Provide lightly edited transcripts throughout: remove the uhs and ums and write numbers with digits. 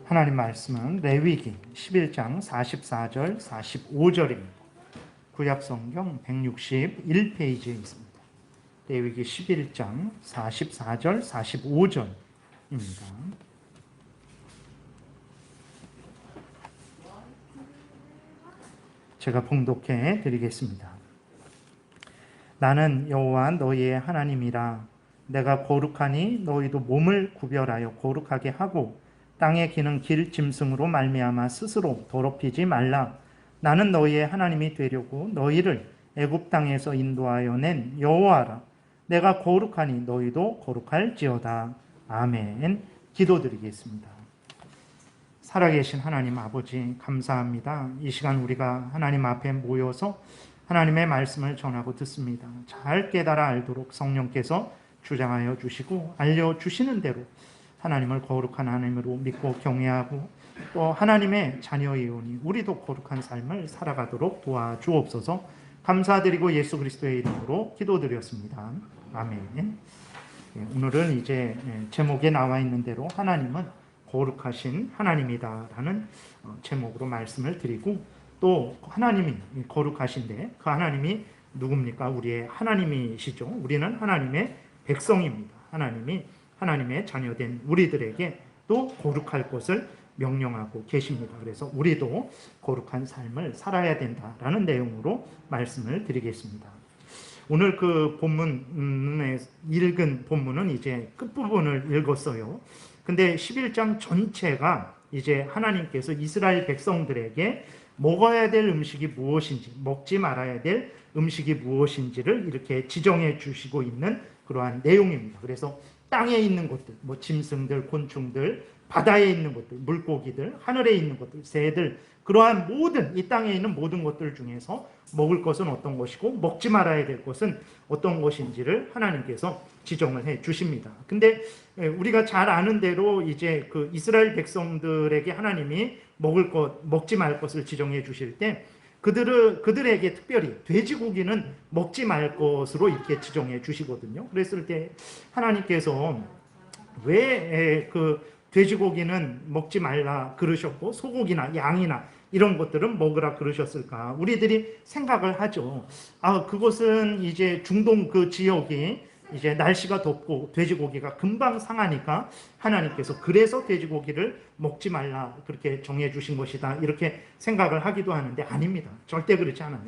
하나님 말씀은 레위기 11장 44절 45절입니다. 구약성경 161페이지에 있습니다. 레위기 11장 44절 45절입니다. 제가 봉독해 드리겠습니다. 나는 여호와 너희의 하나님이라. 내가 거룩하니 너희도 몸을 구별하여 거룩하게 하고 땅에 기는 길 짐승으로 말미암아 스스로 더럽히지 말라. 나는 너희의 하나님이 되려고 너희를 애굽 땅에서 인도하여 낸 여호와라. 내가 거룩하니 너희도 거룩할지어다. 아멘. 기도드리겠습니다. 살아계신 하나님 아버지, 감사합니다. 이 시간 우리가 하나님 앞에 모여서 하나님의 말씀을 전하고 듣습니다. 잘 깨달아 알도록 성령께서 주장하여 주시고 알려주시는 대로 하나님을 거룩한 하나님으로 믿고 경외하고 또 하나님의 자녀이오니 우리도 거룩한 삶을 살아가도록 도와주옵소서. 감사드리고 예수 그리스도의 이름으로 기도드렸습니다. 아멘. 오늘은 이제 제목에 나와 있는 대로 하나님은 거룩하신 하나님이다라는 제목으로 말씀을 드리고, 또 하나님이 거룩하신데 그 하나님이 누굽니까? 우리의 하나님이시죠. 우리는 하나님의 백성입니다. 하나님이 하나님의 자녀된 우리들에게 또 거룩할 것을 명령하고 계십니다. 그래서 우리도 거룩한 삶을 살아야 된다라는 내용으로 말씀을 드리겠습니다. 오늘 그 본문에 읽은 본문은 이제 끝부분을 읽었어요. 근데 11장 전체가 이제 하나님께서 이스라엘 백성들에게 먹어야 될 음식이 무엇인지, 먹지 말아야 될 음식이 무엇인지를 이렇게 지정해 주시고 있는 그러한 내용입니다. 그래서 땅에 있는 것들, 뭐 짐승들, 곤충들, 바다에 있는 것들, 물고기들, 하늘에 있는 것들, 새들, 그러한 모든 이 땅에 있는 모든 것들 중에서 먹을 것은 어떤 것이고 먹지 말아야 될 것은 어떤 것인지를 하나님께서 지정을 해 주십니다. 근데 우리가 잘 아는 대로 이제 그 이스라엘 백성들에게 하나님이 먹을 것, 먹지 말 것을 지정해 주실 때 그들에게 특별히 돼지고기는 먹지 말 것으로 이렇게 지정해 주시거든요. 그랬을 때 하나님께서 왜 그 돼지고기는 먹지 말라 그러셨고 소고기나 양이나 이런 것들은 먹으라 그러셨을까? 우리들이 생각을 하죠. 그것은 이제 중동 그 지역이 이제 날씨가 덥고 돼지고기가 금방 상하니까 하나님께서 그래서 돼지고기를 먹지 말라 그렇게 정해 주신 것이다 이렇게 생각을 하기도 하는데 아닙니다. 절대 그렇지 않아요.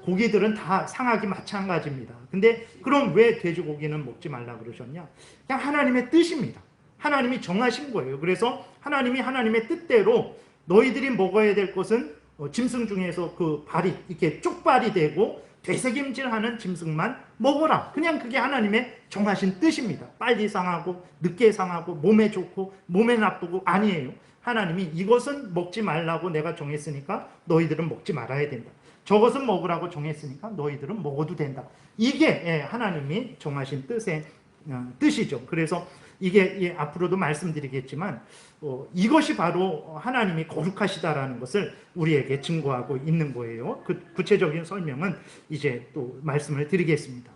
고기들은 다 상하기 마찬가지입니다. 근데 그럼 왜 돼지고기는 먹지 말라 그러셨냐? 그냥 하나님의 뜻입니다. 하나님이 정하신 거예요. 그래서 하나님이 하나님의 뜻대로 너희들이 먹어야 될 것은 짐승 중에서 그 발이 이렇게 쪽발이 되고 되새김질하는 짐승만 먹어라. 그냥 그게 하나님의 정하신 뜻입니다. 빨리 상하고 늦게 상하고 몸에 좋고 몸에 나쁘고 아니에요. 하나님이 이것은 먹지 말라고 내가 정했으니까 너희들은 먹지 말아야 된다. 저것은 먹으라고 정했으니까 너희들은 먹어도 된다. 이게 하나님이 정하신 뜻이죠. 그래서 이게 앞으로도 말씀드리겠지만 이것이 바로 하나님이 거룩하시다라는 것을 우리에게 증거하고 있는 거예요. 그 구체적인 설명은 이제 또 말씀을 드리겠습니다.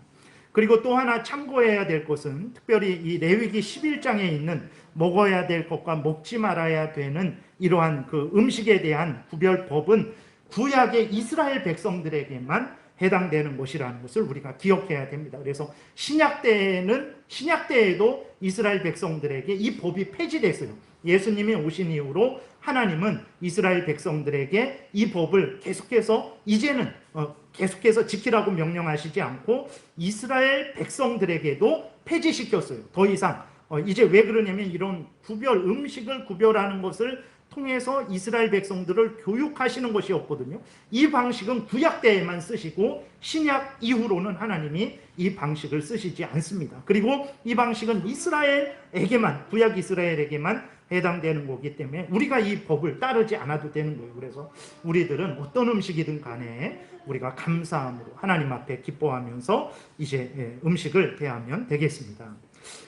그리고 또 하나 참고해야 될 것은 특별히 이 레위기 11장에 있는 먹어야 될 것과 먹지 말아야 되는 이러한 그 음식에 대한 구별법은 구약의 이스라엘 백성들에게만 해당되는 것이라는 것을 우리가 기억해야 됩니다. 그래서 신약 때에도 이스라엘 백성들에게 이 법이 폐지됐어요. 예수님이 오신 이후로 하나님은 이스라엘 백성들에게 이 법을 계속해서 이제는 계속해서 지키라고 명령하시지 않고 이스라엘 백성들에게도 폐지시켰어요. 더 이상 이제 왜 그러냐면 이런 음식을 구별하는 것을 통해서 이스라엘 백성들을 교육하시는 것이었거든요. 이 방식은 구약 때에만 쓰시고 신약 이후로는 하나님이 이 방식을 쓰시지 않습니다. 그리고 이 방식은 구약 이스라엘에게만 해당되는 거기 때문에 우리가 이 법을 따르지 않아도 되는 거예요. 그래서 우리들은 어떤 음식이든 간에 우리가 감사함으로 하나님 앞에 기뻐하면서 이제 음식을 대하면 되겠습니다.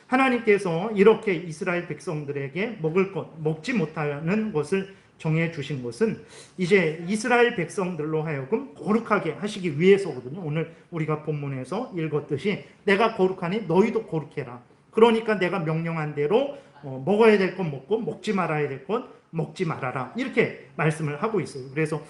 하나님께서 이렇게 이스라엘 백성들에게 먹을 것, 먹지 못하는 것을 정해 주신 것은 이제 이스라엘 백성들로 하여금 거룩하게 하시기 위해서거든요. 오늘 우리가 본문에서 읽었듯이 내가 거룩하니 너희도 거룩해라. 그러니까 내가 명령한 대로 먹어야 될 건 먹고 먹지 말아야 될 건 먹지 말아라. 이렇게 말씀을 하고 있어요. 그래서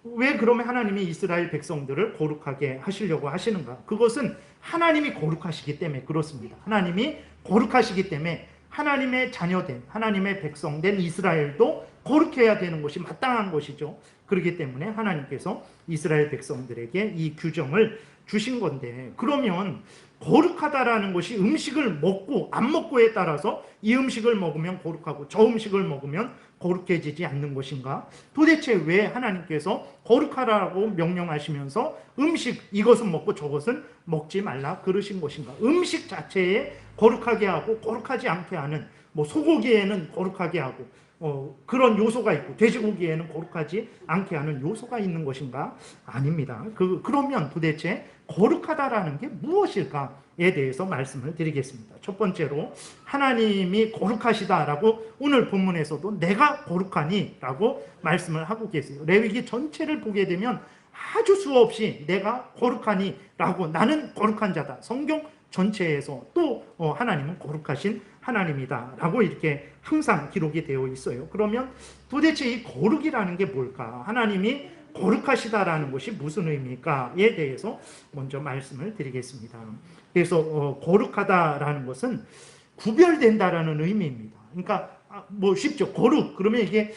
왜 그러면 하나님이 이스라엘 백성들을 거룩하게 하시려고 하시는가? 그것은 하나님이 거룩하시기 때문에 그렇습니다. 하나님이 거룩하시기 때문에 하나님의 자녀된, 하나님의 백성된 이스라엘도 거룩해야 되는 것이 마땅한 것이죠. 그렇기 때문에 하나님께서 이스라엘 백성들에게 이 규정을 주신 건데, 그러면 거룩하다라는 것이 음식을 먹고 안 먹고에 따라서 이 음식을 먹으면 거룩하고 저 음식을 먹으면 거룩해지지 않는 것인가? 도대체 왜 하나님께서 거룩하라고 명령하시면서 음식 이것은 먹고 저것은 먹지 말라 그러신 것인가? 음식 자체에 거룩하게 하고 거룩하지 않게 하는, 소고기에는 거룩하게 하고 그런 요소가 있고 돼지고기에는 거룩하지 않게 하는 요소가 있는 것인가? 아닙니다. 그러면 도대체 거룩하다라는 게 무엇일까에 대해서 말씀을 드리겠습니다. 첫 번째로 하나님이 거룩하시다라고 오늘 본문에서도 내가 거룩하니 라고 말씀을 하고 계세요. 레위기 전체를 보게 되면 아주 수없이 내가 거룩하니 라고, 나는 거룩한 자다. 성경 전체에서 또 하나님은 거룩하신 하나님이다 라고 이렇게 항상 기록이 되어 있어요. 그러면 도대체 이 거룩이라는 게 뭘까? 하나님이 거룩하시다라는 것이 무슨 의미일까에 대해서 먼저 말씀을 드리겠습니다. 그래서 거룩하다라는 것은 구별된다라는 의미입니다. 그러니까 쉽죠. 거룩 그러면 이게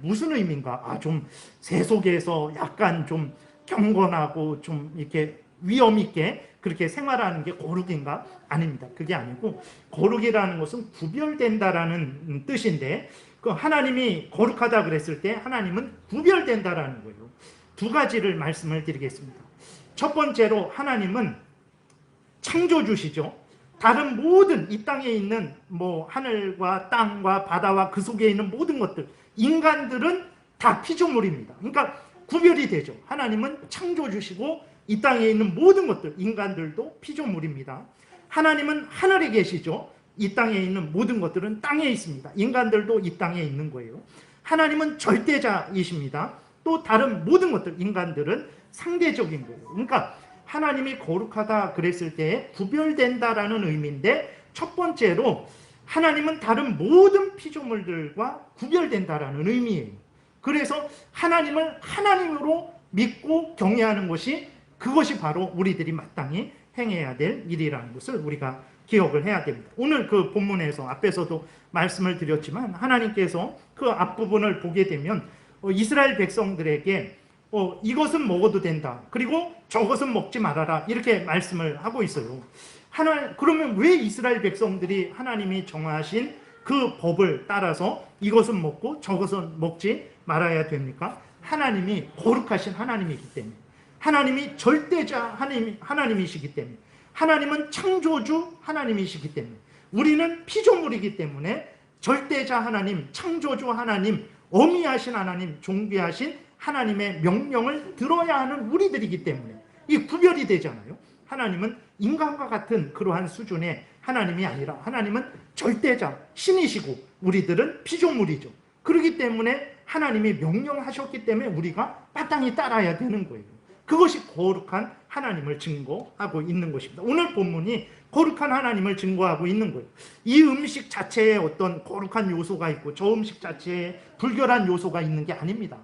무슨 의미인가? 좀 세속에서 약간 좀 경건하고 좀 이렇게 위험 있게 그렇게 생활하는 게 거룩인가? 아닙니다. 그게 아니고, 거룩이라는 것은 구별된다라는 뜻인데, 하나님이 거룩하다 그랬을 때 하나님은 구별된다라는 거예요. 두 가지를 말씀을 드리겠습니다. 첫 번째로 하나님은 창조주시죠. 다른 모든 이 땅에 있는 하늘과 땅과 바다와 그 속에 있는 모든 것들, 인간들은 다 피조물입니다. 그러니까 구별이 되죠. 하나님은 창조주시고 이 땅에 있는 모든 것들, 인간들도 피조물입니다. 하나님은 하늘에 계시죠. 이 땅에 있는 모든 것들은 땅에 있습니다. 인간들도 이 땅에 있는 거예요. 하나님은 절대자이십니다. 또 다른 모든 것들, 인간들은 상대적인 거예요. 그러니까 하나님이 거룩하다 그랬을 때 구별된다라는 의미인데, 첫 번째로 하나님은 다른 모든 피조물들과 구별된다라는 의미예요. 그래서 하나님을 하나님으로 믿고 경외하는 그것이 바로 우리들이 마땅히 행해야 될 일이라는 것을 우리가 기억을 해야 됩니다. 오늘 그 본문에서 앞에서도 말씀을 드렸지만 하나님께서 그 앞부분을 보게 되면 이스라엘 백성들에게 이것은 먹어도 된다. 그리고 저것은 먹지 말아라. 이렇게 말씀을 하고 있어요. 그러면 왜 이스라엘 백성들이 하나님이 정하신 그 법을 따라서 이것은 먹고 저것은 먹지 말아야 됩니까? 하나님이 거룩하신 하나님이기 때문에, 하나님이 절대자 하나님이시기 때문에, 하나님은 창조주 하나님이시기 때문에, 우리는 피조물이기 때문에 절대자 하나님, 창조주 하나님, 어미하신 하나님, 존귀하신 하나님의 명령을 들어야 하는 우리들이기 때문에 이 구별이 되잖아요. 하나님은 인간과 같은 그러한 수준의 하나님이 아니라 하나님은 절대자, 신이시고 우리들은 피조물이죠. 그렇기 때문에 하나님이 명령하셨기 때문에 우리가 마땅히 따라야 되는 거예요. 그것이 거룩한 하나님을 증거하고 있는 것입니다. 오늘 본문이 거룩한 하나님을 증거하고 있는 거예요. 이 음식 자체에 어떤 거룩한 요소가 있고 저 음식 자체에 불결한 요소가 있는 게 아닙니다.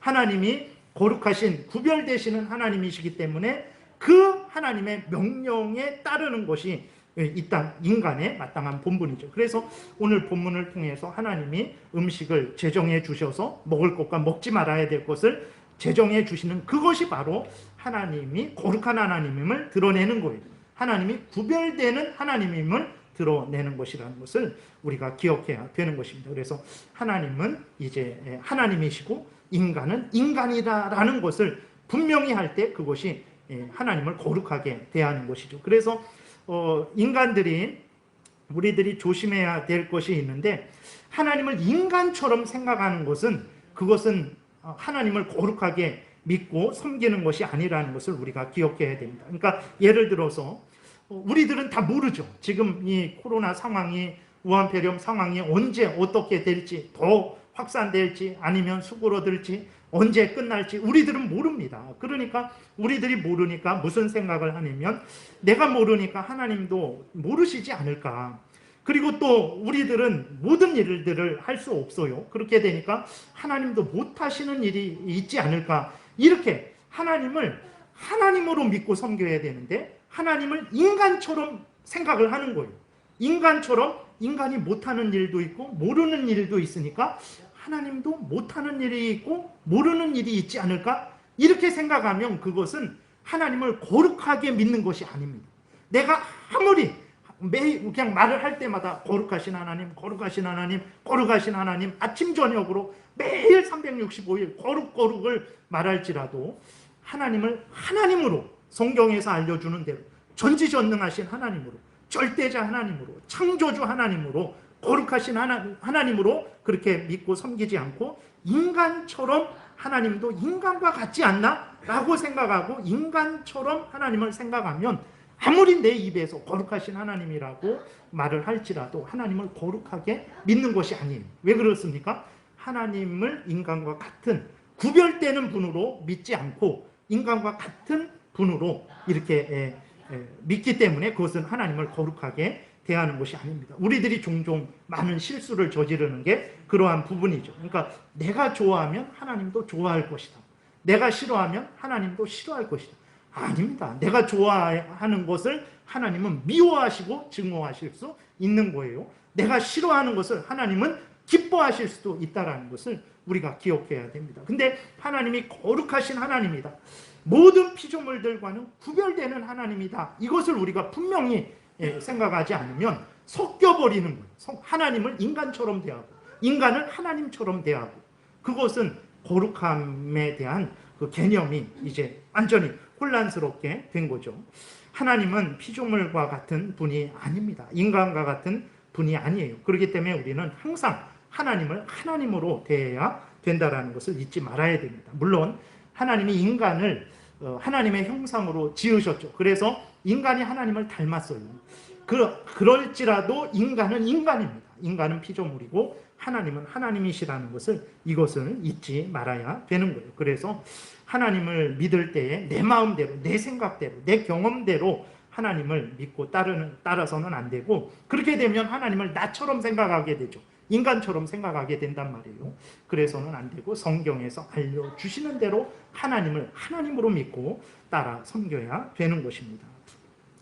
하나님이 거룩하신 구별되시는 하나님이시기 때문에 그 하나님의 명령에 따르는 것이 이 땅 인간의 마땅한 본분이죠. 그래서 오늘 본문을 통해서 하나님이 음식을 제정해 주셔서 먹을 것과 먹지 말아야 될 것을 제정해 주시는 그것이 바로 하나님이 거룩한 하나님임을 드러내는 거예요. 하나님이 구별되는 하나님임을 드러내는 것이라는 것을 우리가 기억해야 되는 것입니다. 그래서 하나님은 이제 하나님이시고 인간은 인간이다라는 것을 분명히 할 때 그것이 하나님을 거룩하게 대하는 것이죠. 그래서 우리들이 조심해야 될 것이 있는데, 하나님을 인간처럼 생각하는 그것은 하나님을 거룩하게 믿고 섬기는 것이 아니라는 것을 우리가 기억해야 됩니다. 그러니까 예를 들어서 우리들은 다 모르죠. 지금 이 코로나 상황이, 우한폐렴 상황이 언제 어떻게 될지, 더 확산될지 아니면 수그러들지 언제 끝날지 우리들은 모릅니다. 그러니까 우리들이 모르니까 무슨 생각을 하냐면, 내가 모르니까 하나님도 모르시지 않을까. 그리고 또 우리들은 모든 일들을 할 수 없어요. 그렇게 되니까 하나님도 못하시는 일이 있지 않을까. 이렇게 하나님을 하나님으로 믿고 섬겨야 되는데 하나님을 인간처럼 생각을 하는 거예요. 인간처럼 인간이 못하는 일도 있고 모르는 일도 있으니까 하나님도 못하는 일이 있고 모르는 일이 있지 않을까? 이렇게 생각하면 그것은 하나님을 거룩하게 믿는 것이 아닙니다. 내가 아무리 매일 그냥 말을 할 때마다 거룩하신 하나님, 거룩하신 하나님, 거룩하신 하나님, 아침 저녁으로 매일 365일 거룩을 말할지라도 하나님을 하나님으로, 성경에서 알려주는 대로 전지전능하신 하나님으로, 절대자 하나님으로, 창조주 하나님으로, 거룩하신 하나님으로 그렇게 믿고 섬기지 않고 인간처럼 하나님도 인간과 같지 않나? 라고 생각하고 인간처럼 하나님을 생각하면 아무리 내 입에서 거룩하신 하나님이라고 말을 할지라도 하나님을 거룩하게 믿는 것이 아니에요. 왜 그렇습니까? 하나님을 인간과 같은 구별되는 분으로 믿지 않고 인간과 같은 분으로 이렇게 믿기 때문에 그것은 하나님을 거룩하게 대하는 것이 아닙니다. 우리들이 종종 많은 실수를 저지르는 게 그러한 부분이죠. 그러니까 내가 좋아하면 하나님도 좋아할 것이다. 내가 싫어하면 하나님도 싫어할 것이다. 아닙니다. 내가 좋아하는 것을 하나님은 미워하시고 증오하실 수 있는 거예요. 내가 싫어하는 것을 하나님은 기뻐하실 수도 있다는 것을 우리가 기억해야 됩니다. 근데 하나님이 거룩하신 하나님이다. 모든 피조물들과는 구별되는 하나님이다. 이것을 우리가 분명히 생각하지 않으면 섞여버리는 거예요. 하나님을 인간처럼 대하고 인간을 하나님처럼 대하고 그것은 거룩함에 대한 그 개념이 이제 완전히 혼란스럽게 된 거죠. 하나님은 피조물과 같은 분이 아닙니다. 인간과 같은 분이 아니에요. 그렇기 때문에 우리는 항상 하나님을 하나님으로 대해야 된다는 것을 잊지 말아야 됩니다. 물론 하나님이 인간을 하나님의 형상으로 지으셨죠. 그래서 인간이 하나님을 닮았어요. 그럴지라도 인간은 인간입니다. 인간은 피조물이고 하나님은 하나님이시라는 것을 이것을 잊지 말아야 되는 거예요. 그래서 하나님을 믿을 때에 내 마음대로, 내 생각대로, 내 경험대로 하나님을 믿고 따라서는 안 되고 그렇게 되면 하나님을 나처럼 생각하게 되죠. 인간처럼 생각하게 된단 말이에요. 그래서는 안 되고 성경에서 알려주시는 대로 하나님을 하나님으로 믿고 따라 섬겨야 되는 것입니다.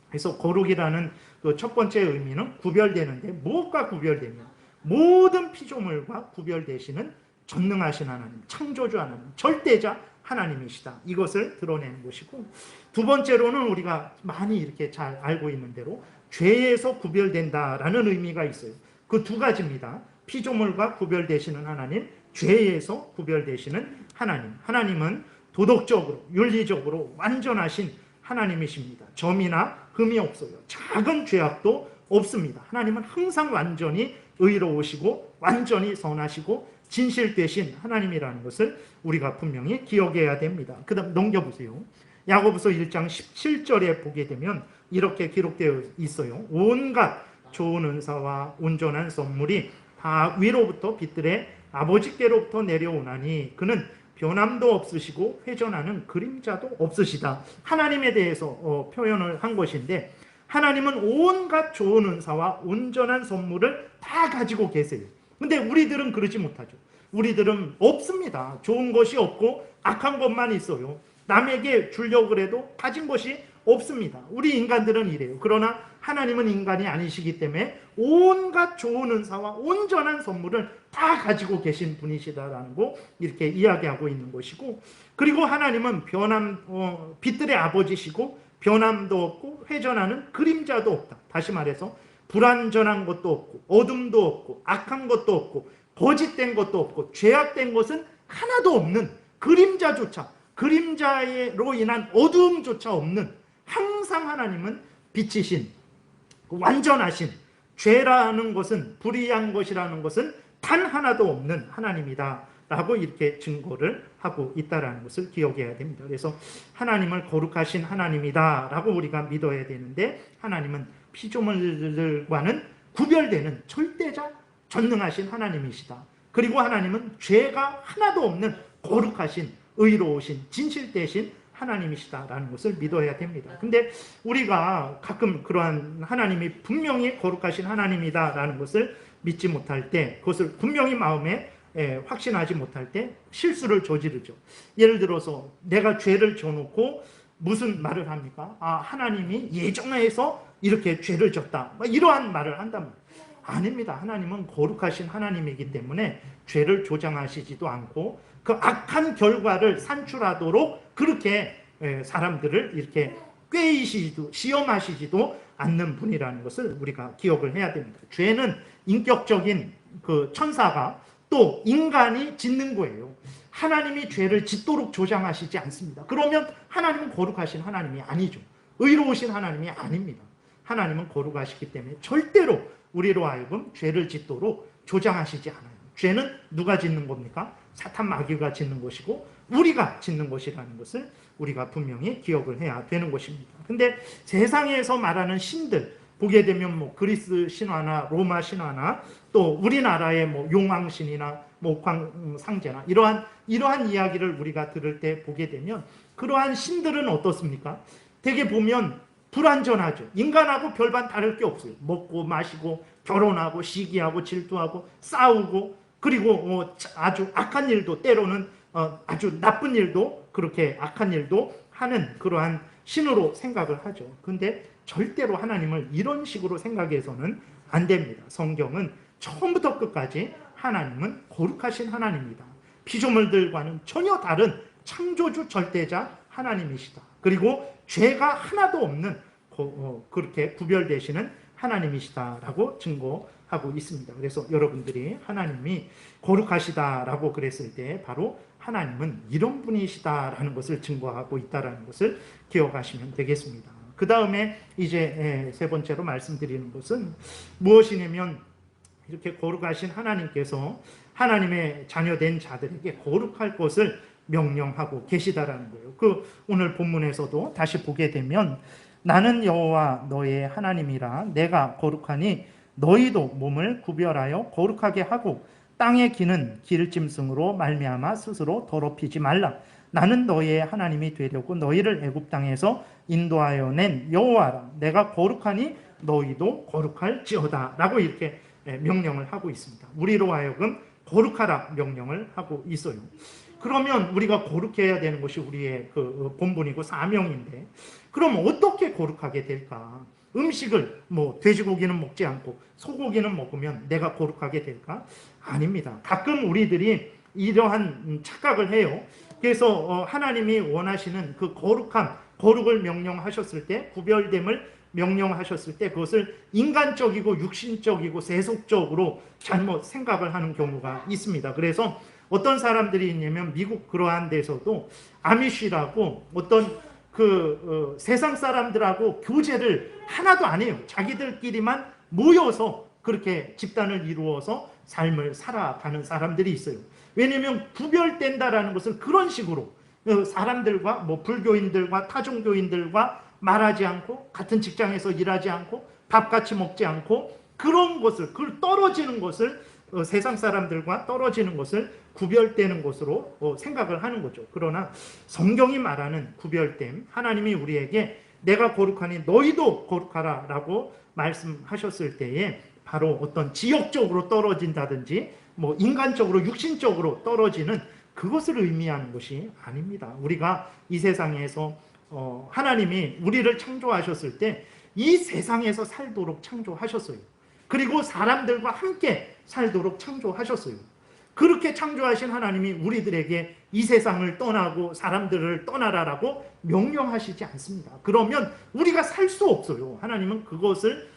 그래서 거룩이라는 그 첫 번째 의미는 구별되는데 무엇과 구별되면 모든 피조물과 구별되시는 전능하신 하나님, 창조주 하나님, 절대자 하나님이시다. 이것을 드러내는 것이고 두 번째로는 우리가 많이 이렇게 잘 알고 있는 대로 죄에서 구별된다라는 의미가 있어요. 그 두 가지입니다. 피조물과 구별되시는 하나님, 죄에서 구별되시는 하나님. 하나님은 도덕적으로, 윤리적으로 완전하신 하나님이십니다. 점이나 흠이 없어요. 작은 죄악도 없습니다. 하나님은 항상 완전히 의로우시고 완전히 선하시고 진실되신 하나님이라는 것을 우리가 분명히 기억해야 됩니다. 그 다음 넘겨보세요. 야고보서 1장 17절에 보게 되면 이렇게 기록되어 있어요. 온갖 좋은 은사와 온전한 선물이 다 위로부터 빛들의 아버지께로부터 내려오나니 그는 변함도 없으시고 회전하는 그림자도 없으시다. 하나님에 대해서 표현을 한 것인데 하나님은 온갖 좋은 은사와 온전한 선물을 다 가지고 계세요. 근데 우리들은 그러지 못하죠. 우리들은 없습니다. 좋은 것이 없고 악한 것만 있어요. 남에게 주려고 해도 가진 것이 없습니다. 우리 인간들은 이래요. 그러나 하나님은 인간이 아니시기 때문에 온갖 좋은 은사와 온전한 선물을 다 가지고 계신 분이시다라는 거 이렇게 이야기하고 있는 것이고 그리고 하나님은 빛들의 아버지시고 변함도 없고 회전하는 그림자도 없다. 다시 말해서 불완전한 것도 없고 어둠도 없고 악한 것도 없고 거짓된 것도 없고 죄악된 것은 하나도 없는 그림자조차 그림자로 인한 어두움조차 없는 항상 하나님은 빛이신 완전하신 죄라는 것은 불의한 것이라는 것은 단 하나도 없는 하나님이다 라고 이렇게 증거를 하고 있다는 것을 기억해야 됩니다. 그래서 하나님을 거룩하신 하나님이다 라고 우리가 믿어야 되는데 하나님은 피조물들과는 구별되는 절대자 전능하신 하나님이시다. 그리고 하나님은 죄가 하나도 없는 거룩하신 의로우신 진실되신 하나님이시다라는 것을 믿어야 됩니다. 근데 우리가 가끔 그러한 하나님이 분명히 거룩하신 하나님이다라는 것을 믿지 못할 때, 그것을 분명히 마음에 확신하지 못할 때 실수를 저지르죠. 예를 들어서 내가 죄를 져놓고 무슨 말을 합니까? 하나님이 예정해서 이렇게 죄를 졌다, 이러한 말을 한단 말이에요. 아닙니다. 하나님은 거룩하신 하나님이기 때문에 죄를 조장하시지도 않고 그 악한 결과를 산출하도록 그렇게 사람들을 이렇게 꾀이시지도 시험하시지도 않는 분이라는 것을 우리가 기억을 해야 됩니다. 죄는 인격적인 그 천사가 또 인간이 짓는 거예요. 하나님이 죄를 짓도록 조장하시지 않습니다. 그러면 하나님은 거룩하신 하나님이 아니죠. 의로우신 하나님이 아닙니다. 하나님은 거룩하시기 때문에 절대로 우리로 하여금 죄를 짓도록 조장하시지 않아요. 죄는 누가 짓는 겁니까? 사탄 마귀가 짓는 것이고 우리가 짓는 것이라는 것을 우리가 분명히 기억을 해야 되는 것입니다. 근데 세상에서 말하는 신들 보게 되면 뭐 그리스 신화나 로마 신화나 또 우리나라의 뭐 용왕신이나 목황상제나 이러한 이야기를 우리가 들을 때 보게 되면 그러한 신들은 어떻습니까? 되게 보면 불완전하죠. 인간하고 별반 다를 게 없어요. 먹고 마시고 결혼하고 시기하고 질투하고 싸우고 그리고 아주 악한 일도 때로는 아주 나쁜 일도 그렇게 악한 일도 하는 그러한 신으로 생각을 하죠. 근데 절대로 하나님을 이런 식으로 생각해서는 안 됩니다. 성경은 처음부터 끝까지 하나님은 거룩하신 하나님이다. 피조물들과는 전혀 다른 창조주 절대자 하나님이시다. 그리고 죄가 하나도 없는 그렇게 구별되시는 하나님이시다라고 증거하고 있습니다. 그래서 여러분들이 하나님이 거룩하시다라고 그랬을 때 바로 하나님은 이런 분이시다라는 것을 증거하고 있다라는 것을 기억하시면 되겠습니다. 그 다음에 이제 세 번째로 말씀드리는 것은 무엇이냐면 이렇게 거룩하신 하나님께서 하나님의 자녀된 자들에게 거룩할 것을 명령하고 계시다라는 거예요. 그 오늘 본문에서도 다시 보게 되면 나는 여호와 너의 하나님이라 내가 거룩하니 너희도 몸을 구별하여 거룩하게 하고 땅에 기는 기름짐승으로 말미암아 스스로 더럽히지 말라. 나는 너희의 하나님이 되려고 너희를 애굽 땅에서 인도하여 낸 여호와라. 내가 거룩하니 너희도 거룩할지어다 라고 이렇게 명령을 하고 있습니다. 우리로 하여금 거룩하라 명령을 하고 있어요. 그러면 우리가 거룩해야 되는 것이 우리의 그 본분이고 사명인데 그럼 어떻게 거룩하게 될까? 음식을 돼지고기는 먹지 않고 소고기는 먹으면 내가 거룩하게 될까? 아닙니다. 가끔 우리들이 이러한 착각을 해요. 그래서 하나님이 원하시는 그 거룩을 명령하셨을 때, 구별됨을 명령하셨을 때 그것을 인간적이고 육신적이고 세속적으로 잘못 생각을 하는 경우가 있습니다. 그래서 어떤 사람들이 있냐면 미국 그러한 데서도 아미쉬라고 어떤 세상 사람들하고 교제를 하나도 안 해요. 자기들끼리만 모여서 그렇게 집단을 이루어서 삶을 살아가는 사람들이 있어요. 왜냐하면 구별된다라는 것을 그런 식으로 사람들과 불교인들과 타종교인들과 말하지 않고 같은 직장에서 일하지 않고 밥 같이 먹지 않고 그런 것을 떨어지는 것을 세상 사람들과 떨어지는 것을 구별되는 것으로 생각을 하는 거죠. 그러나 성경이 말하는 구별됨, 하나님이 우리에게 내가 거룩하니 너희도 거룩하라 라고 말씀하셨을 때에 바로 어떤 지역적으로 떨어진다든지 인간적으로 육신적으로 떨어지는 그것을 의미하는 것이 아닙니다. 우리가 이 세상에서 하나님이 우리를 창조하셨을 때 이 세상에서 살도록 창조하셨어요. 그리고 사람들과 함께 살도록 창조하셨어요. 그렇게 창조하신 하나님이 우리들에게 이 세상을 떠나고 사람들을 떠나라라고 명령하시지 않습니다. 그러면 우리가 살 수 없어요. 하나님은 그것을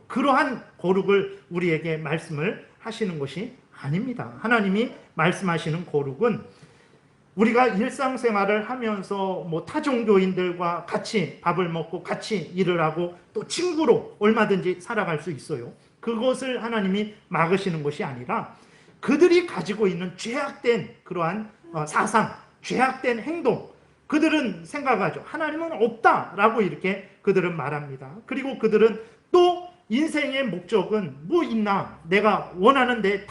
그러한 거룩을 우리에게 말씀을 하시는 것이 아닙니다. 하나님이 말씀하시는 거룩은 우리가 일상생활을 하면서 타종교인들과 같이 밥을 먹고 같이 일을 하고 또 친구로 얼마든지 살아갈 수 있어요. 그것을 하나님이 막으시는 것이 아니라 그들이 가지고 있는 죄악된 그러한 사상, 죄악된 행동, 그들은 생각하죠. 하나님은 없다라고 이렇게 그들은 말합니다. 그리고 그들은 또 인생의 목적은 뭐 있나? 내가 원하는 내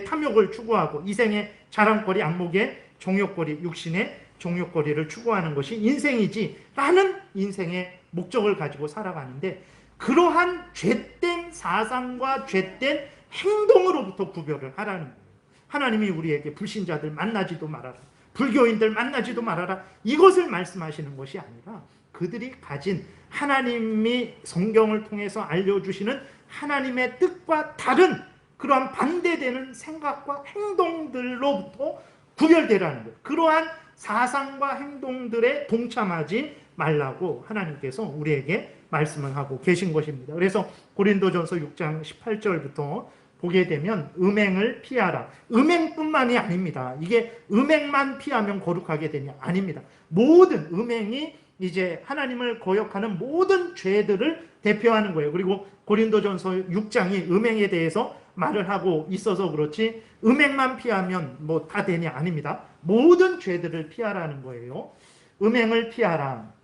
탐욕을 추구하고 이생의 자랑거리, 안목의 정욕거리, 육신의 종욕거리를 추구하는 것이 인생이지라는 인생의 목적을 가지고 살아가는데, 그러한 죄된 사상과 죄된 행동으로부터 구별을 하라는 거예요. 하나님이 우리에게 불신자들 만나지도 말아라, 불교인들 만나지도 말아라, 이것을 말씀하시는 것이 아니라 그들이 가진 하나님이 성경을 통해서 알려주시는 하나님의 뜻과 다른 그러한 반대되는 생각과 행동들로부터 구별되라는 거예요. 그러한 사상과 행동들에 동참하지 말라고 하나님께서 우리에게 말씀을 하고 계신 것입니다. 그래서 고린도전서 6장 18절부터 보게 되면 음행을 피하라. 음행뿐만이 아닙니다. 이게 음행만 피하면 거룩하게 되냐? 아닙니다. 모든 음행이 이제 하나님을 거역하는 모든 죄들을 대표하는 거예요. 그리고 고린도전서 6장이 음행에 대해서 말을 하고 있어서 그렇지 음행만 피하면 뭐 다 되냐? 아닙니다. 모든 죄들을 피하라는 거예요. 음행을 피하라.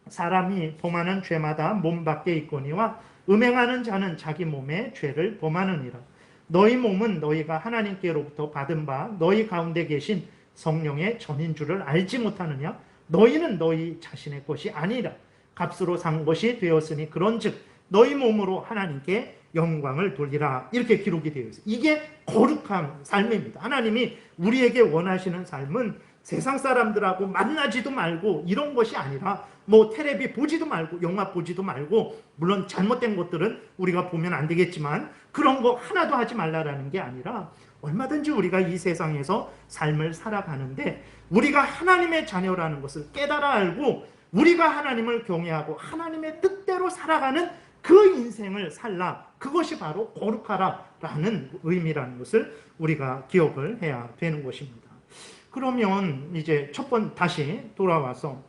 사람이 범하는 죄마다 몸 밖에 있거니와 음행하는 자는 자기 몸에 죄를 범하느니라. 너희 몸은 너희가 하나님께로부터 받은 바 너희 가운데 계신 성령의 전인 줄을 알지 못하느냐? 너희는 너희 자신의 것이 아니라 값으로 산 것이 되었으니 그런즉 너희 몸으로 하나님께 영광을 돌리라. 이렇게 기록이 되어 있어요. 이게 거룩한 삶입니다. 하나님이 우리에게 원하시는 삶은 세상 사람들하고 만나지도 말고 이런 것이 아니라 뭐 텔레비 보지도 말고 영화 보지도 말고, 물론 잘못된 것들은 우리가 보면 안 되겠지만 그런 거 하나도 하지 말라라는 게 아니라 얼마든지 우리가 이 세상에서 삶을 살아가는데 우리가 하나님의 자녀라는 것을 깨달아 알고 우리가 하나님을 경외하고 하나님의 뜻대로 살아가는 그 인생을 살라. 그것이 바로 거룩하라라는 의미라는 것을 우리가 기억을 해야 되는 것입니다. 그러면 이제 다시 돌아와서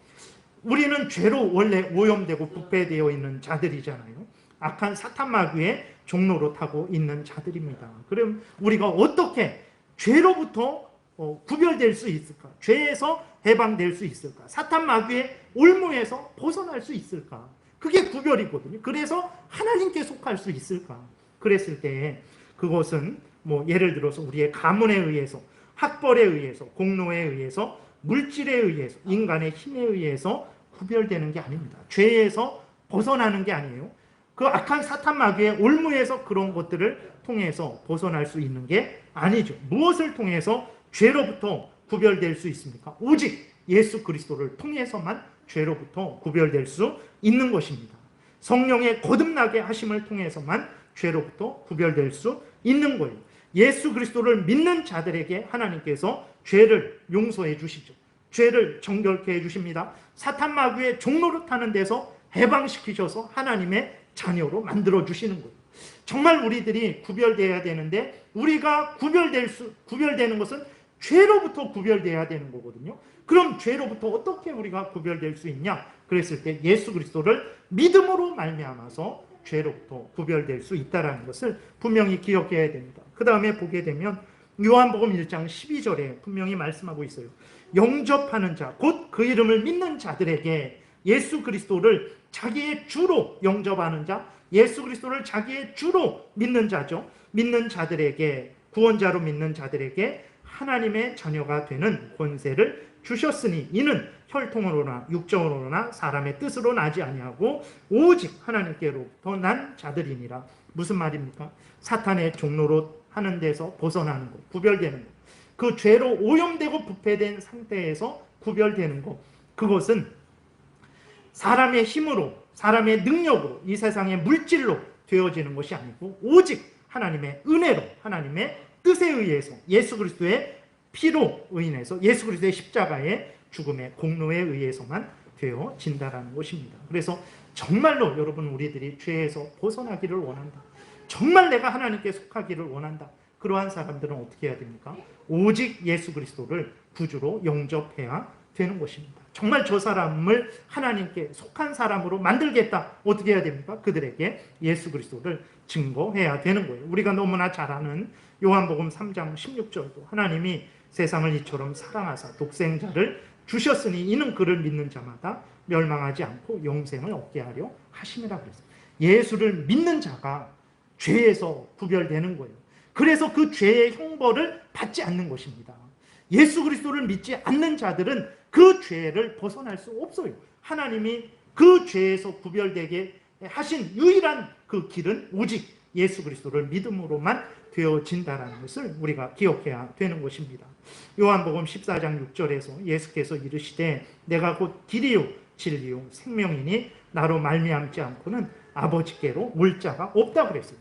우리는 죄로 원래 오염되고 부패되어 있는 자들이잖아요. 악한 사탄 마귀의 종로로 타고 있는 자들입니다. 그럼 우리가 어떻게 죄로부터 구별될 수 있을까? 죄에서 해방될 수 있을까? 사탄 마귀의 올무에서 벗어날 수 있을까? 그게 구별이거든요. 그래서 하나님께 속할 수 있을까? 그랬을 때 그것은 뭐 예를 들어서 우리의 가문에 의해서, 학벌에 의해서, 공로에 의해서, 물질에 의해서, 인간의 힘에 의해서 구별되는 게 아닙니다. 죄에서 벗어나는 게 아니에요. 그 악한 사탄 마귀의 올무에서 그런 것들을 통해서 벗어날 수 있는 게 아니죠. 무엇을 통해서 죄로부터 구별될 수 있습니까? 오직 예수 그리스도를 통해서만 죄로부터 구별될 수 있는 것입니다. 성령의 거듭나게 하심을 통해서만 죄로부터 구별될 수 있는 거예요. 예수 그리스도를 믿는 자들에게 하나님께서 죄를 용서해 주시죠. 죄를 정결케 해 주십니다. 사탄 마귀의 종로를 타는 데서 해방시키셔서 하나님의 자녀로 만들어 주시는 거예요. 정말 우리들이 구별되어야 되는데 우리가 구별되는 것은 죄로부터 구별되어야 되는 거거든요. 그럼 죄로부터 어떻게 우리가 구별될 수 있냐? 그랬을 때 예수 그리스도를 믿음으로 말미암아서 죄로부터 구별될 수 있다는 것을 분명히 기억해야 됩니다. 그 다음에 보게 되면 요한복음 1장 12절에 분명히 말씀하고 있어요. 영접하는 자, 곧 그 이름을 믿는 자들에게 예수 그리스도를 자기의 주로 영접하는 자, 예수 그리스도를 자기의 주로 믿는 자죠. 믿는 자들에게, 구원자로 믿는 자들에게 하나님의 자녀가 되는 권세를 주셨으니 이는 혈통으로나 육정으로나 사람의 뜻으로 나지 아니하고 오직 하나님께로부터 난 자들이니라. 무슨 말입니까? 사탄의 종로로 하는 데서 벗어나는 것, 구별되는 것, 그 죄로 오염되고 부패된 상태에서 구별되는 것, 그것은 사람의 힘으로, 사람의 능력으로, 이 세상의 물질로 되어지는 것이 아니고 오직 하나님의 은혜로, 하나님의 뜻에 의해서, 예수 그리스도의 피로 인해서, 예수 그리스도의 십자가의 죽음의 공로에 의해서만 되어진다라는 것입니다. 그래서 정말로 여러분, 우리들이 죄에서 벗어나기를 원한다, 정말 내가 하나님께 속하기를 원한다, 그러한 사람들은 어떻게 해야 됩니까? 오직 예수 그리스도를 구주로 영접해야 되는 것입니다. 정말 저 사람을 하나님께 속한 사람으로 만들겠다, 어떻게 해야 됩니까? 그들에게 예수 그리스도를 증거해야 되는 거예요. 우리가 너무나 잘 아는 요한복음 3장 16절도 하나님이 세상을 이처럼 사랑하사 독생자를 주셨으니 이는 그를 믿는 자마다 멸망하지 않고 영생을 얻게 하려 하심이라 그랬어요. 예수를 믿는 자가 죄에서 구별되는 거예요. 그래서 그 죄의 형벌을 받지 않는 것입니다. 예수 그리스도를 믿지 않는 자들은 그 죄를 벗어날 수 없어요. 하나님이 그 죄에서 구별되게 하신 유일한 그 길은 오직 예수 그리스도를 믿음으로만 되어진다는 것을 우리가 기억해야 되는 것입니다. 요한복음 14장 6절에서 예수께서 이르시되 내가 곧 길이요 진리요 생명이니 나로 말미암지 않고는 아버지께로 올 자가 없다 그랬어요.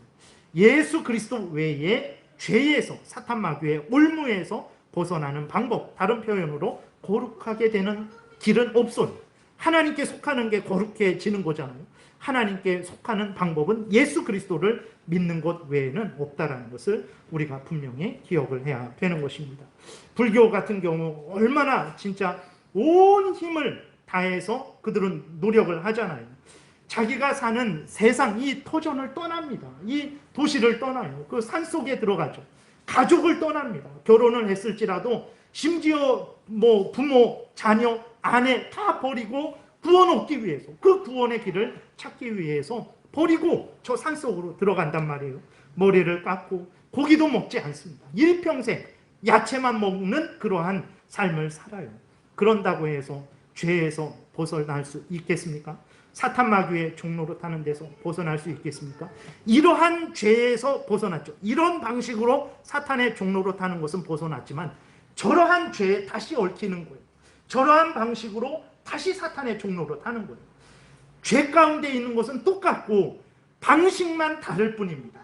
예수 그리스도 외에 죄에서, 사탄 마귀의 올무에서 벗어나는 방법, 다른 표현으로 거룩하게 되는 길은 없어요. 하나님께 속하는 게 거룩해지는 거잖아요. 하나님께 속하는 방법은 예수 그리스도를 믿는 것 외에는 없다는 것을 우리가 분명히 기억을 해야 되는 것입니다. 불교 같은 경우 얼마나 진짜 온 힘을 다해서 그들은 노력을 하잖아요. 자기가 사는 세상, 이 터전을 떠납니다. 이 도시를 떠나요. 그 산속에 들어가죠. 가족을 떠납니다. 결혼을 했을지라도 심지어 뭐 부모, 자녀, 아내 다 버리고 구원 얻기 위해서, 그 구원의 길을 찾기 위해서 버리고 저 산속으로 들어간단 말이에요. 머리를 깎고 고기도 먹지 않습니다. 일평생 야채만 먹는 그러한 삶을 살아요. 그런다고 해서 죄에서 벗어날 수 있겠습니까? 사탄 마귀의 종로로 타는 데서 벗어날 수 있겠습니까? 이러한 죄에서 벗어났죠. 이런 방식으로 사탄의 종로로 타는 것은 벗어났지만 저러한 죄에 다시 얽히는 거예요. 저러한 방식으로 다시 사탄의 종로로 타는 거예요. 죄 가운데 있는 것은 똑같고 방식만 다를 뿐입니다.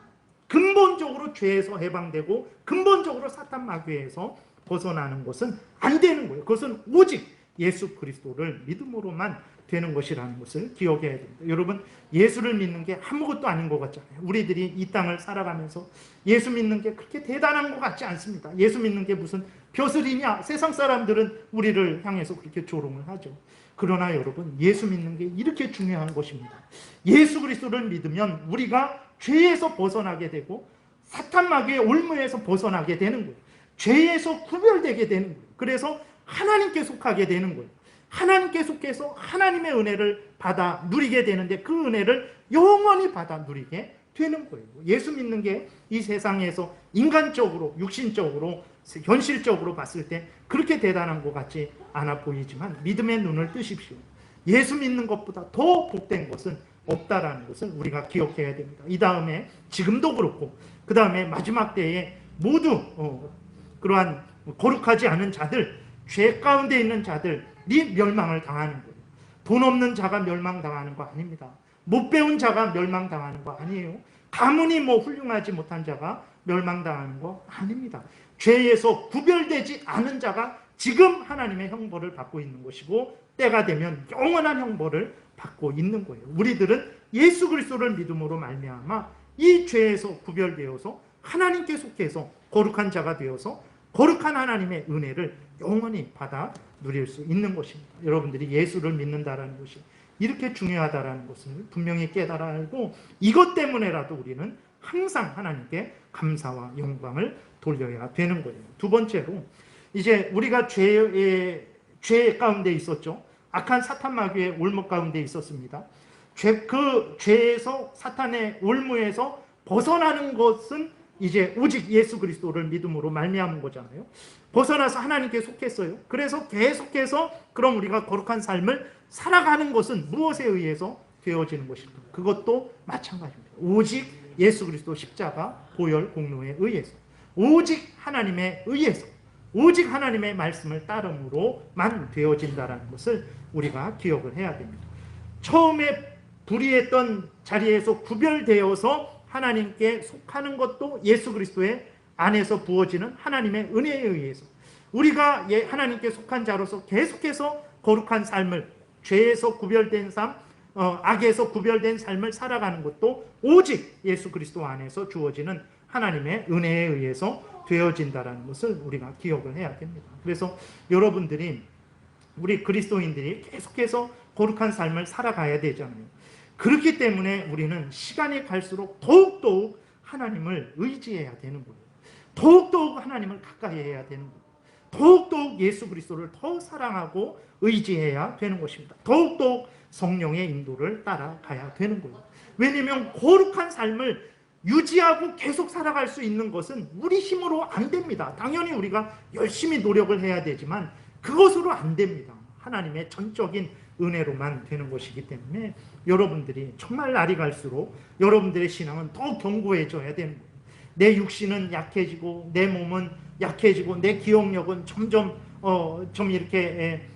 근본적으로 죄에서 해방되고 근본적으로 사탄 마귀에서 벗어나는 것은 안 되는 거예요. 그것은 오직 예수 그리스도를 믿음으로만 되는 것이라는 것을 기억해야 됩니다. 여러분, 예수를 믿는 게 아무것도 아닌 것 같잖아요. 우리들이 이 땅을 살아가면서 예수 믿는 게 그렇게 대단한 것 같지 않습니다. 예수 믿는 게 무슨 벼슬이냐? 세상 사람들은 우리를 향해서 그렇게 조롱을 하죠. 그러나 여러분, 예수 믿는 게 이렇게 중요한 것입니다. 예수 그리스도를 믿으면 우리가 죄에서 벗어나게 되고 사탄 마귀의 올무에서 벗어나게 되는 거예요. 죄에서 구별되게 되는 거예요. 그래서 하나님께 속하게 되는 거예요. 하나님께 속해서 하나님의 은혜를 받아 누리게 되는데 그 은혜를 영원히 받아 누리게 되는 거예요. 예수 믿는 게 이 세상에서 인간적으로, 육신적으로, 현실적으로 봤을 때 그렇게 대단한 것 같지 않아 보이지만 믿음의 눈을 뜨십시오. 예수 믿는 것보다 더 복된 것은 없다라는 것을 우리가 기억해야 됩니다. 이 다음에 지금도 그렇고 그 다음에 마지막 때에 모두 그러한 거룩하지 않은 자들, 죄 가운데 있는 자들이 멸망을 당하는 거예요. 돈 없는 자가 멸망당하는 거 아닙니다. 못 배운 자가 멸망당하는 거 아니에요. 가문이 뭐 훌륭하지 못한 자가 멸망당하는 거 아닙니다. 죄에서 구별되지 않은 자가 지금 하나님의 형벌을 받고 있는 것이고 때가 되면 영원한 형벌을 받고 있는 거예요. 우리들은 예수 그리스도를 믿음으로 말미암아 이 죄에서 구별되어서 하나님께 속해서 거룩한 자가 되어서 거룩한 하나님의 은혜를 영원히 받아 누릴 수 있는 것입니다. 여러분들이 예수를 믿는다라는 것이 이렇게 중요하다라는 것을 분명히 깨달아 알고 이것 때문에라도 우리는 항상 하나님께 감사와 영광을 돌려야 되는 거예요. 두 번째로 이제 우리가 죄 가운데 있었죠. 악한 사탄 마귀의 올무 가운데 있었습니다. 그 죄에서 사탄의 올무에서 벗어나는 것은 이제 오직 예수 그리스도를 믿음으로 말미암은 거잖아요. 벗어나서 하나님께 속했어요. 그래서 계속해서 그럼 우리가 거룩한 삶을 살아가는 것은 무엇에 의해서 되어지는 것일까? 그것도 마찬가지입니다. 오직 예수 그리스도 십자가 보혈 공로에 의해서, 오직 하나님에 의해서, 오직 하나님의 말씀을 따름으로만 되어진다는 것을 우리가 기억을 해야 됩니다. 처음에 불의했던 자리에서 구별되어서 하나님께 속하는 것도 예수 그리스도의 안에서 부어지는 하나님의 은혜에 의해서 우리가 하나님께 속한 자로서 계속해서 거룩한 삶을, 죄에서 구별된 삶, 악에서 구별된 삶을 살아가는 것도 오직 예수 그리스도 안에서 주어지는 하나님의 은혜에 의해서 되어진다는 것을 우리가 기억을 해야 됩니다. 그래서 여러분들이, 우리 그리스도인들이 계속해서 거룩한 삶을 살아가야 되잖아요. 그렇기 때문에 우리는 시간이 갈수록 더욱더욱 하나님을 의지해야 되는 거예요. 더욱더욱 하나님을 가까이 해야 되는 거예요. 더욱더욱 예수 그리스도를 더 사랑하고 의지해야 되는 것입니다. 더욱더욱 성령의 인도를 따라가야 되는 거예요. 왜냐하면 거룩한 삶을 유지하고 계속 살아갈 수 있는 것은 우리 힘으로 안 됩니다. 당연히 우리가 열심히 노력을 해야 되지만 그것으로 안 됩니다. 하나님의 전적인 은혜로만 되는 것이기 때문에 여러분들이 정말 날이 갈수록 여러분들의 신앙은 더 견고해져야 되는 거예요. 내 육신은 약해지고 내 몸은 약해지고 내 기억력은 점점 좀 이렇게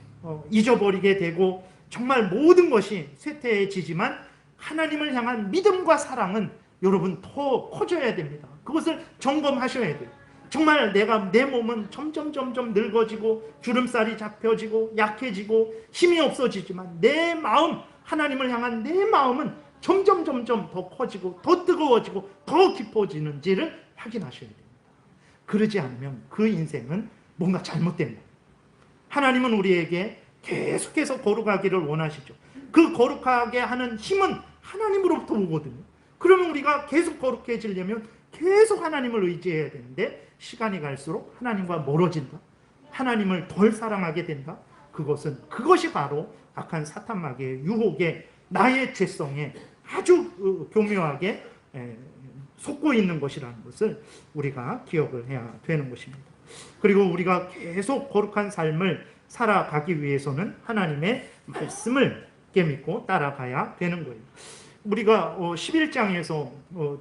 잊어버리게 되고 정말 모든 것이 쇠퇴해지지만 하나님을 향한 믿음과 사랑은 여러분 더 커져야 됩니다. 그것을 점검하셔야 돼요. 정말 내 몸은 점점 늙어지고 주름살이 잡혀지고 약해지고 힘이 없어지지만 내 마음, 하나님을 향한 내 마음은 점점 더 커지고 더 뜨거워지고 더 깊어지는지를 확인하셔야 됩니다. 그러지 않으면 그 인생은 뭔가 잘못된 거예요. 하나님은 우리에게 계속해서 거룩하기를 원하시죠. 그 거룩하게 하는 힘은 하나님으로부터 오거든요. 그러면 우리가 계속 거룩해지려면 계속 하나님을 의지해야 되는데 시간이 갈수록 하나님과 멀어진다. 하나님을 덜 사랑하게 된다. 그것이 바로 악한 사탄 마귀의 유혹에 나의 죄성에 아주 교묘하게 속고 있는 것이라는 것을 우리가 기억을 해야 되는 것입니다. 그리고 우리가 계속 거룩한 삶을 살아가기 위해서는 하나님의 말씀을 믿고 따라가야 되는 거예요. 우리가 11장에서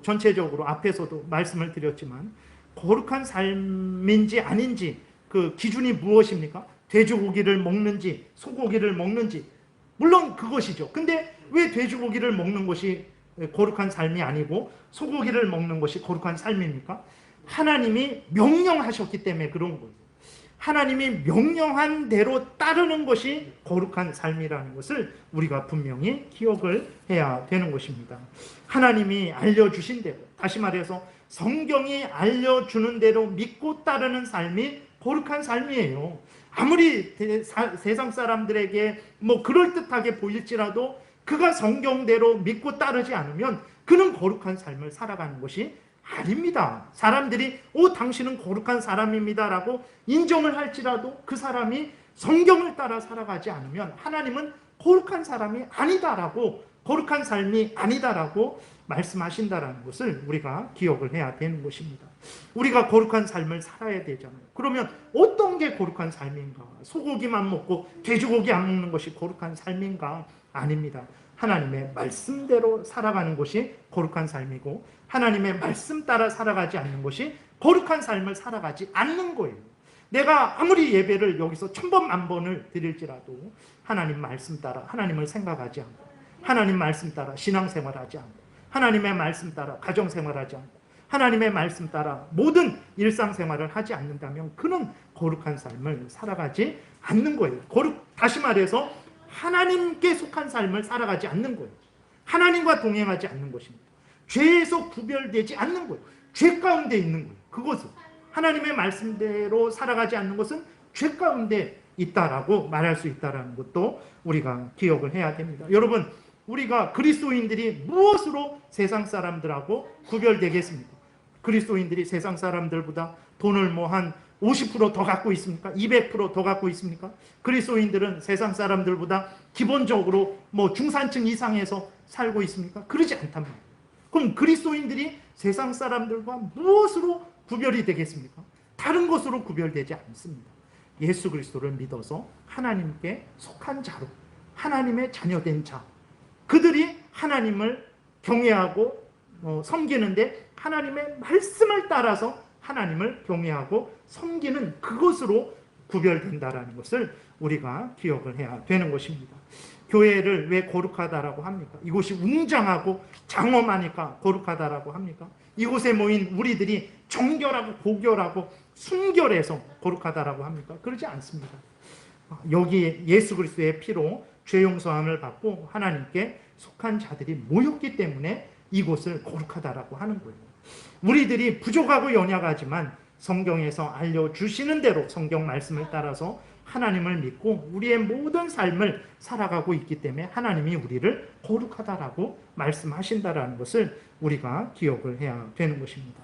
전체적으로 앞에서도 말씀을 드렸지만 거룩한 삶인지 아닌지 그 기준이 무엇입니까? 돼지고기를 먹는지 소고기를 먹는지 물론 그것이죠. 근데 왜 돼지고기를 먹는 것이 거룩한 삶이 아니고 소고기를 먹는 것이 거룩한 삶입니까? 하나님이 명령하셨기 때문에 그런 거예요. 하나님이 명령한 대로 따르는 것이 거룩한 삶이라는 것을 우리가 분명히 기억을 해야 되는 것입니다. 하나님이 알려주신 대로, 다시 말해서 성경이 알려주는 대로 믿고 따르는 삶이 거룩한 삶이에요. 아무리 세상 사람들에게 그럴듯하게 보일지라도 그가 성경대로 믿고 따르지 않으면 그는 거룩한 삶을 살아가는 것이 아닙니다. 사람들이 당신은 거룩한 사람입니다 라고 인정을 할지라도 그 사람이 성경을 따라 살아가지 않으면 하나님은 거룩한 사람이 아니다라고, 거룩한 삶이 아니다라고 말씀하신다라는 것을 우리가 기억을 해야 되는 것입니다. 우리가 거룩한 삶을 살아야 되잖아요. 그러면 어떤 게 거룩한 삶인가? 소고기만 먹고 돼지고기 안 먹는 것이 거룩한 삶인가? 아닙니다. 하나님의 말씀대로 살아가는 것이 거룩한 삶이고 하나님의 말씀 따라 살아가지 않는 것이 거룩한 삶을 살아가지 않는 거예요. 내가 아무리 예배를 여기서 1000번, 10,000번을 드릴지라도 하나님 말씀 따라 하나님을 생각하지 않고 하나님 말씀 따라 신앙생활하지 않고 하나님의 말씀 따라 가정생활하지 않고 하나님의 말씀 따라 모든 일상생활을 하지 않는다면 그는 거룩한 삶을 살아가지 않는 거예요. 다시 말해서 하나님께 속한 삶을 살아가지 않는 거예요. 하나님과 동행하지 않는 것입니다. 죄에서 구별되지 않는 거예요. 죄 가운데 있는 거예요. 그것은 하나님의 말씀대로 살아가지 않는 것은 죄 가운데 있다라고 말할 수 있다는 것도 우리가 기억을 해야 됩니다. 여러분, 우리가 그리스도인들이 무엇으로 세상 사람들하고 구별되겠습니까? 그리스도인들이 세상 사람들보다 돈을 한 50% 더 갖고 있습니까? 200% 더 갖고 있습니까? 그리스도인들은 세상 사람들보다 기본적으로 중산층 이상에서 살고 있습니까? 그러지 않단 말이에요. 그럼 그리스도인들이 세상 사람들과 무엇으로 구별이 되겠습니까? 다른 것으로 구별되지 않습니다. 예수 그리스도를 믿어서 하나님께 속한 자로, 하나님의 자녀된 자, 그들이 하나님을 경외하고 섬기는데 하나님의 말씀을 따라서 하나님을 경외하고 섬기는 그것으로 구별된다라는 것을 우리가 기억을 해야 되는 것입니다. 교회를 왜 거룩하다라고 합니까? 이곳이 웅장하고 장엄하니까 거룩하다라고 합니까? 이곳에 모인 우리들이 정결하고 고결하고 순결해서 거룩하다라고 합니까? 그러지 않습니다. 여기 예수 그리스도의 피로 죄 용서함을 받고 하나님께 속한 자들이 모였기 때문에 이곳을 거룩하다라고 하는 거예요. 우리들이 부족하고 연약하지만 성경에서 알려주시는 대로 성경 말씀을 따라서 하나님을 믿고 우리의 모든 삶을 살아가고 있기 때문에 하나님이 우리를 거룩하다라고 말씀하신다라는 것을 우리가 기억을 해야 되는 것입니다.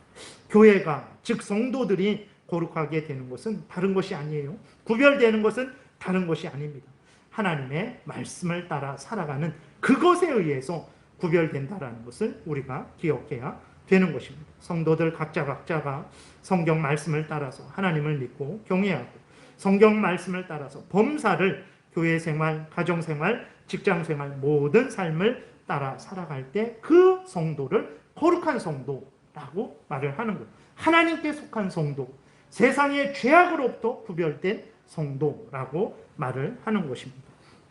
교회가, 즉 성도들이 거룩하게 되는 것은 다른 것이 아니에요. 구별되는 것은 다른 것이 아닙니다. 하나님의 말씀을 따라 살아가는 그것에 의해서 구별된다라는 것을 우리가 기억해야 되는 것입니다. 성도들 각자가 성경 말씀을 따라서 하나님을 믿고 경외하고 성경 말씀을 따라서 범사를 교회 생활, 가정 생활, 직장 생활 모든 삶을 따라 살아갈 때 그 성도를 거룩한 성도라고 말을 하는 거예요. 하나님께 속한 성도, 세상의 죄악으로부터 구별된 성도라고 말을 하는 것입니다.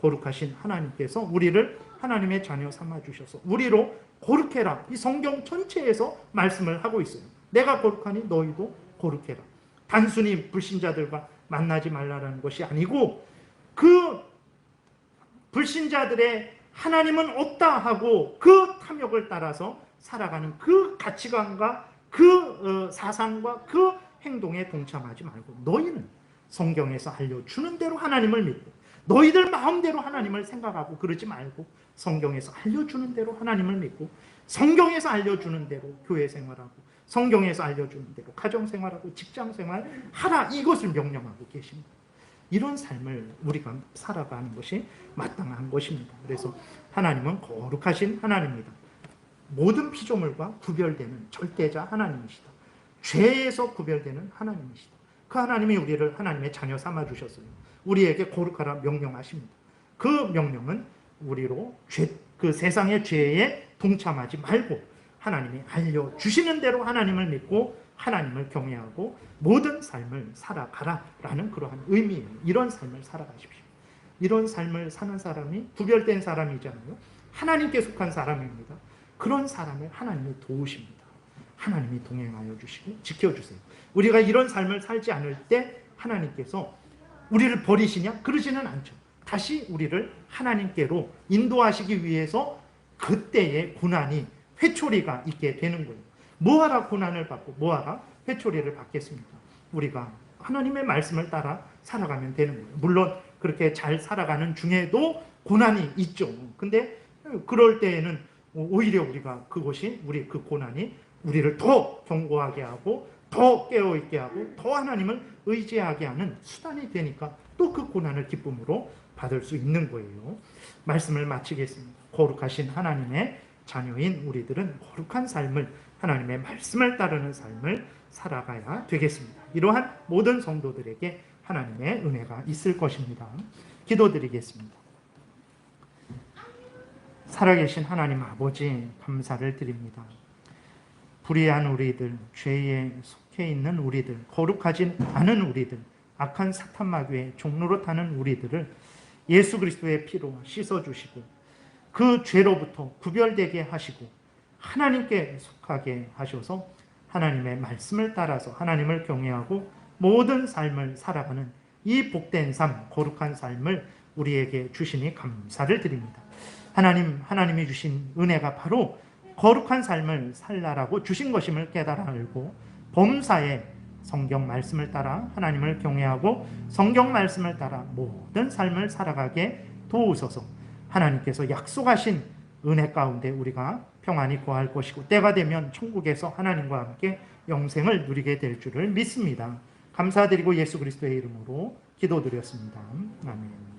거룩하신 하나님께서 우리를 하나님의 자녀 삼아주셔서 우리로 거룩해라. 이 성경 전체에서 말씀을 하고 있어요. 내가 거룩하니 너희도 거룩해라. 단순히 불신자들과 만나지 말라는 것이 아니고 그 불신자들의 하나님은 없다 하고 그 탐욕을 따라서 살아가는 그 가치관과 그 사상과 그 행동에 동참하지 말고 너희는 성경에서 알려주는 대로 하나님을 믿고 너희들 마음대로 하나님을 생각하고 그러지 말고 성경에서 알려주는 대로 하나님을 믿고 성경에서 알려주는 대로 교회 생활하고 성경에서 알려주는 대로 가정 생활하고 직장 생활하라 이것을 명령하고 계십니다. 이런 삶을 우리가 살아가는 것이 마땅한 것입니다. 그래서 하나님은 거룩하신 하나님입니다. 모든 피조물과 구별되는 절대자 하나님이시다. 죄에서 구별되는 하나님이시다. 그 하나님이 우리를 하나님의 자녀 삼아주셨어요. 우리에게 거룩하라 명령하십니다. 그 명령은 우리로 그 세상의 죄에 동참하지 말고 하나님이 알려주시는 대로 하나님을 믿고 하나님을 경외하고 모든 삶을 살아가라라는 그러한 의미예요. 이런 삶을 살아가십시오. 이런 삶을 사는 사람이 구별된 사람이잖아요. 하나님께 속한 사람입니다. 그런 사람을 하나님이 도우십니다. 하나님이 동행하여 주시고 지켜주세요. 우리가 이런 삶을 살지 않을 때 하나님께서 우리를 버리시냐? 그러지는 않죠. 다시 우리를 하나님께로 인도하시기 위해서 그때의 고난이 회초리가 있게 되는 거예요. 뭐하라 고난을 받고 뭐하라 회초리를 받겠습니까? 우리가 하나님의 말씀을 따라 살아가면 되는 거예요. 물론 그렇게 잘 살아가는 중에도 고난이 있죠. 근데 그럴 때에는 오히려 우리가 그것이 우리 그 고난이 우리를 더 견고하게 하고 더 깨어있게 하고 더 하나님을 의지하게 하는 수단이 되니까 또 그 고난을 기쁨으로 받을 수 있는 거예요. 말씀을 마치겠습니다. 거룩하신 하나님의 자녀인 우리들은 거룩한 삶을 하나님의 말씀을 따르는 삶을 살아가야 되겠습니다. 이러한 모든 성도들에게 하나님의 은혜가 있을 것입니다. 기도드리겠습니다. 살아계신 하나님 아버지 감사를 드립니다. 불의한 우리들, 죄에 속해 있는 우리들, 거룩하지 않은 우리들, 악한 사탄 마귀의 종로로 타는 우리들을 예수 그리스도의 피로 씻어주시고 그 죄로부터 구별되게 하시고 하나님께 속하게 하셔서 하나님의 말씀을 따라서 하나님을 경외하고 모든 삶을 살아가는 이 복된 삶, 거룩한 삶을 우리에게 주시니 감사를 드립니다. 하나님이 주신 은혜가 바로 거룩한 삶을 살라라고 주신 것임을 깨달아 알고 범사에 성경 말씀을 따라 하나님을 경외하고 성경 말씀을 따라 모든 삶을 살아가게 도우소서. 하나님께서 약속하신 은혜 가운데 우리가 평안히 거할 것이고 때가 되면 천국에서 하나님과 함께 영생을 누리게 될 줄을 믿습니다. 감사드리고 예수 그리스도의 이름으로 기도드렸습니다. 아멘.